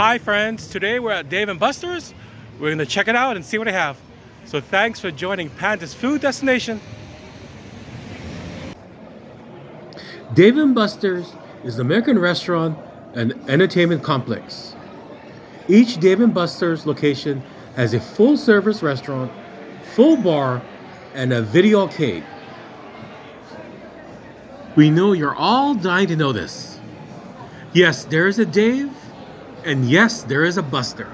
Hi friends, today we're at Dave & Buster's. We're going to check it out and see what they have. So thanks for joining Pandas Food Destination. Dave & Buster's is an American restaurant and entertainment complex. Each Dave & Buster's location has a full-service restaurant, full bar, and a video arcade. We know you're all dying to know this. Yes, there is a Dave, and yes, there is a Buster.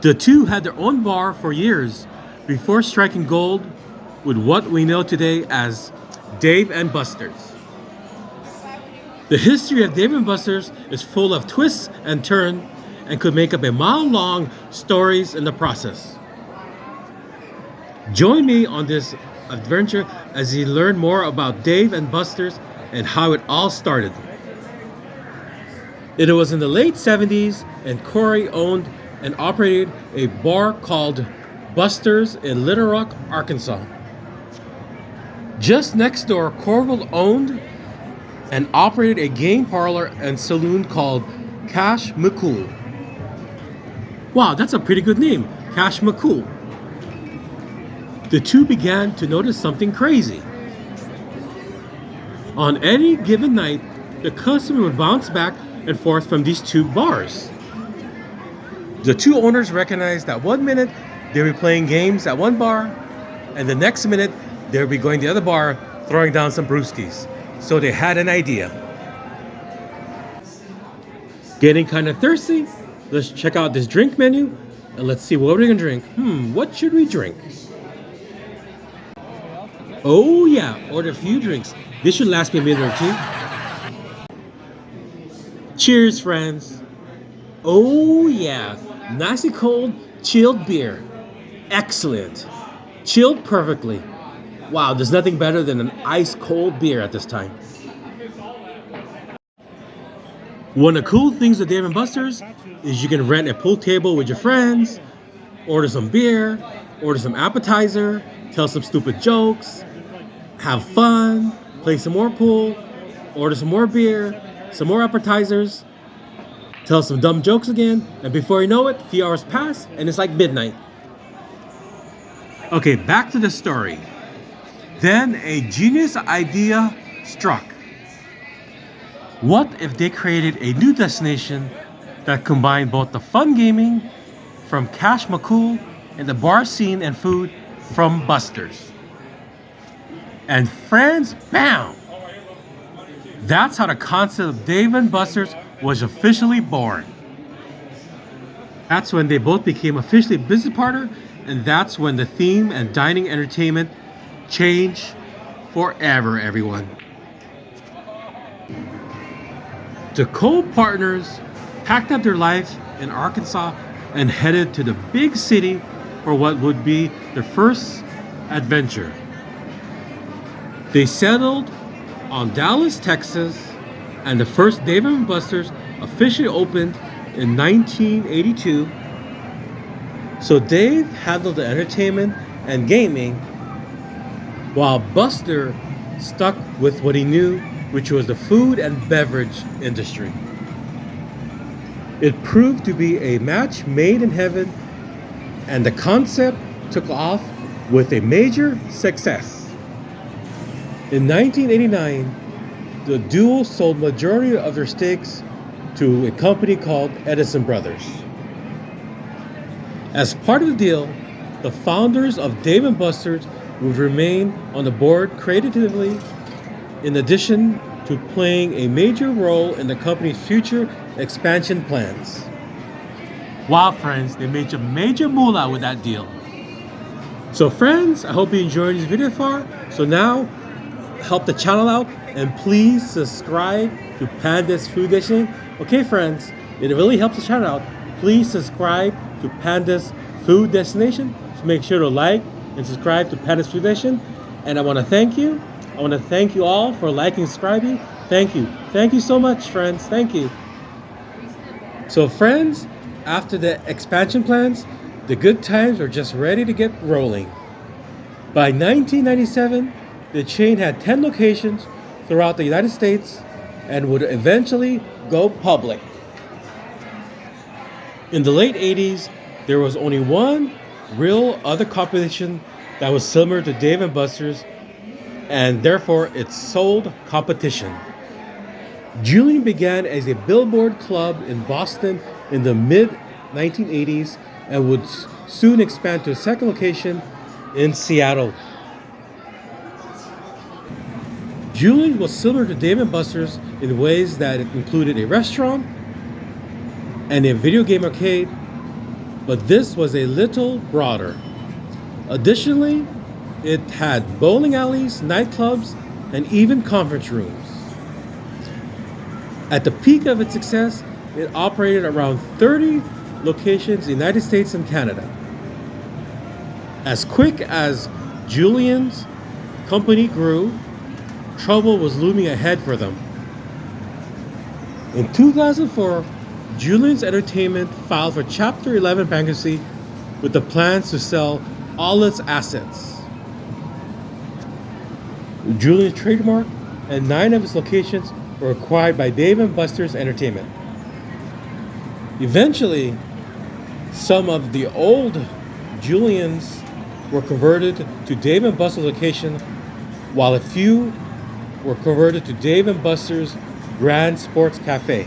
The two had their own bar for years before striking gold with what we know today as Dave & Buster's. The history of Dave & Buster's is full of twists and turns and could make up a mile-long stories in the process. Join me on this adventure as you learn more about Dave & Buster's and how it all started. It was in the late 70s, and Corley owned and operated a bar called Buster's in Little Rock, Arkansas. Just next door, Corriveau owned and operated a game parlor and saloon called McCool. Wow, that's a pretty good name, McCool. The two began to notice something crazy. On any given night, the customer would bounce back and forth from these two bars. The two owners recognized that one minute they were playing games at one bar, and the next minute they would be going to the other bar throwing down some brewskis. So they had an idea. Getting kind of thirsty? Let's check out this drink menu and let's see what we're gonna drink. What should we drink? Oh yeah, order a few drinks. This should last me a minute or two. Cheers, friends. Oh yeah, nicely cold, chilled beer. Excellent. Chilled perfectly. Wow, there's nothing better than an ice cold beer at this time. One of the cool things with Dave & Buster's is you can rent a pool table with your friends, order some beer, order some appetizer, tell some stupid jokes, have fun, play some more pool, order some more beer, some more appetizers, tell some dumb jokes again, and before you know it, a few hours pass and it's like midnight. Okay, back to the story. Then a genius idea struck. What if they created a new destination that combined both the fun gaming from McCool and the bar scene and food from Buster's? And friends, bam! That's how the concept of Dave & Buster's was officially born. That's when they both became officially business partner, and that's when the theme and dining entertainment changed forever, everyone. The co-partners packed up their life in Arkansas and headed to the big city for what would be their first adventure. They settled on Dallas, Texas, and the first Dave & Buster's officially opened in 1982. So Dave handled the entertainment and gaming, while Buster stuck with what he knew, which was the food and beverage industry. It proved to be a match made in heaven, and the concept took off with a major success. In 1989, the duo sold majority of their stakes to a company called Edison Brothers. As part of the deal, the founders of Dave & Buster's would remain on the board creatively, in addition to playing a major role in the company's future expansion plans. Wow, friends, they made a major moolah with that deal. So friends, I hope you enjoyed this video far. So now, help the channel out and please subscribe to Pandas Food Destination. Okay, friends, it really helps the channel out. Please subscribe to Pandas Food Destination. So make sure to like and subscribe to Pandas Food Destination. And I want to thank you. I want to thank you all for liking and subscribing. Thank you. Thank you so much, friends. Thank you. So, friends, after the expansion plans, the good times were just ready to get rolling. By 1997, the chain had 10 locations throughout the United States and would eventually go public. In the late 80s, there was only one real other competition that was similar to Dave & Buster's, and therefore its sold competition. Julian began as a billboard club in Boston in the mid 1980s and would soon expand to a second location in Seattle. Julian was similar to Dave & Buster's in ways that it included a restaurant and a video game arcade, but this was a little broader. Additionally, it had bowling alleys, nightclubs, and even conference rooms. At the peak of its success, it operated around 30 locations in the United States and Canada. As quick as Julian's company grew, trouble was looming ahead for them. In 2004, Julian's Entertainment filed for Chapter 11 bankruptcy with the plans to sell all its assets. Julian's trademark and 9 of its locations were acquired by Dave & Buster's Entertainment. Eventually, some of the old Julian's were converted to Dave & Buster's location, while a few were converted to Dave & Buster's Grand Sports Cafe.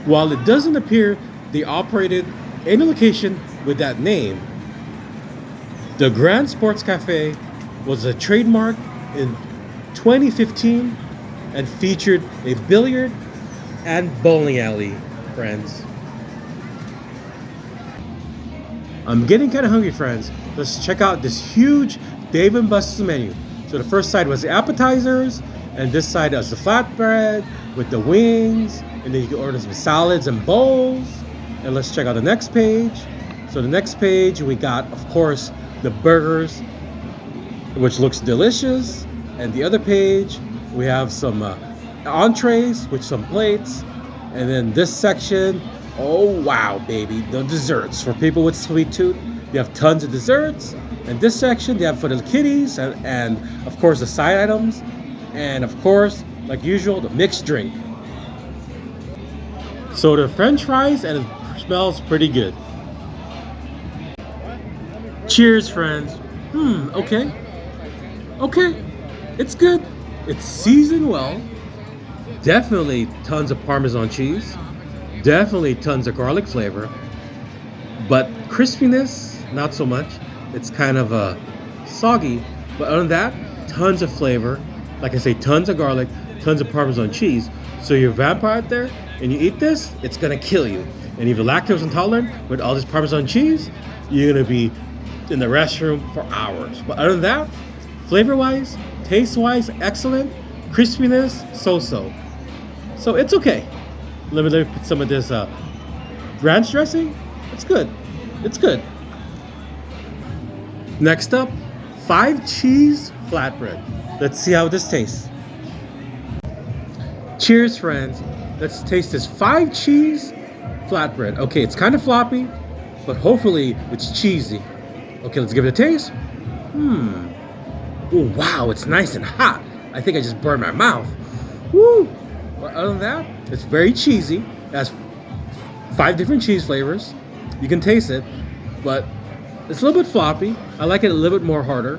While it doesn't appear they operated any location with that name, the Grand Sports Cafe was a trademark in 2015 and featured a billiard and bowling alley, friends. I'm getting kind of hungry, friends. Let's check out this huge Dave & Buster's menu. So the first side was the appetizers, and this side was the flatbread with the wings, and then you can order some salads and bowls. And let's check out the next page. So the next page, we got, of course, the burgers, which looks delicious. And the other page, we have some entrees with some plates. And then this section, oh wow, baby, the desserts. For people with sweet tooth, they have tons of desserts. And this section, they have for the kiddies, and of course the side items. And of course, like usual, the mixed drink. So the French fries, and it smells pretty good. Cheers, friends. Okay. It's good. It's seasoned well. Definitely tons of Parmesan cheese. Definitely tons of garlic flavor. But crispiness, not so much. It's kind of soggy. But other than that, tons of flavor. Like I say, tons of garlic, tons of Parmesan cheese. So you're a vampire out there and you eat this, it's gonna kill you. And if you're lactose intolerant with all this Parmesan cheese, you're gonna be in the restroom for hours. But other than that, flavor-wise, taste-wise, excellent. Crispiness, so-so. So it's okay. Let me put some of this ranch dressing. It's good. Next up, 5 cheese flatbread. Let's see how this tastes. Cheers, friends. Let's taste this 5 cheese flatbread. Okay, it's kind of floppy, but hopefully it's cheesy. Okay, let's give it a taste. Oh, wow, it's nice and hot. I think I just burned my mouth. Woo! But other than that, it's very cheesy. It has 5 different cheese flavors. You can taste it, but it's a little bit floppy. I like it a little bit more harder,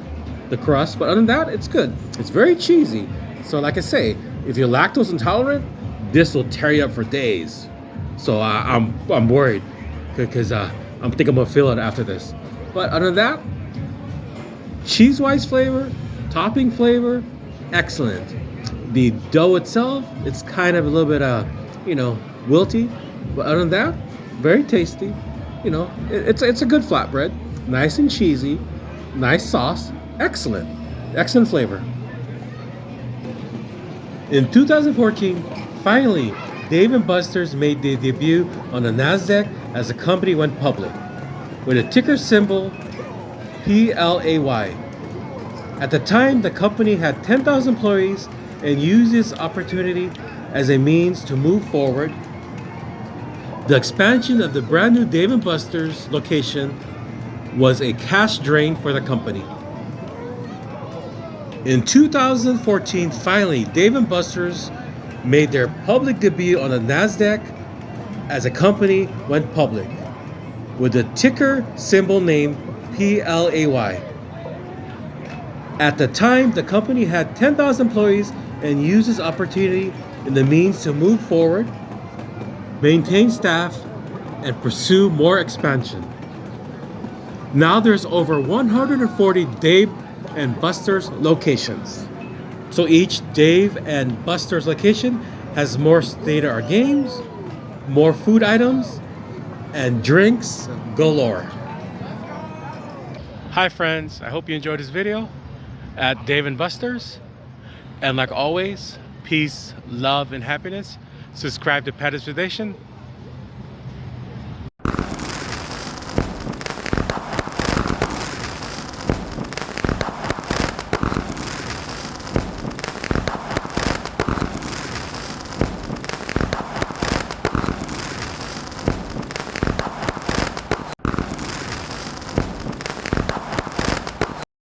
the crust. But other than that, it's good. It's very cheesy. So like I say, if you're lactose intolerant, this will tear you up for days. So I'm worried because I think I'm gonna feel it after this. But other than that, cheese-wise flavor, topping flavor, excellent. The dough itself, it's kind of a little bit wilty, but other than that, very tasty. It's a good flatbread, nice and cheesy, nice sauce, excellent flavor. In 2014, finally, Dave & Buster's made their debut on the NASDAQ as the company went public, with a ticker symbol PLAY. At the time, the company had 10,000 employees and used this opportunity as a means to move forward. The expansion of the brand new Dave & Buster's location was a cash drain for the company. In 2014, finally, Dave & Buster's made their public debut on the NASDAQ as the company went public with the ticker symbol name PLAY. At the time, the company had 10,000 employees and used this opportunity in the means to move forward, maintain staff, and pursue more expansion. Now there's over 140 Dave and Buster's locations. So each Dave and Buster's location has more state-of-the-art games, more food items, and drinks galore. Hi friends, I hope you enjoyed this video at Dave and Buster's. And like always, peace, love, and happiness. Subscribe to Pandas.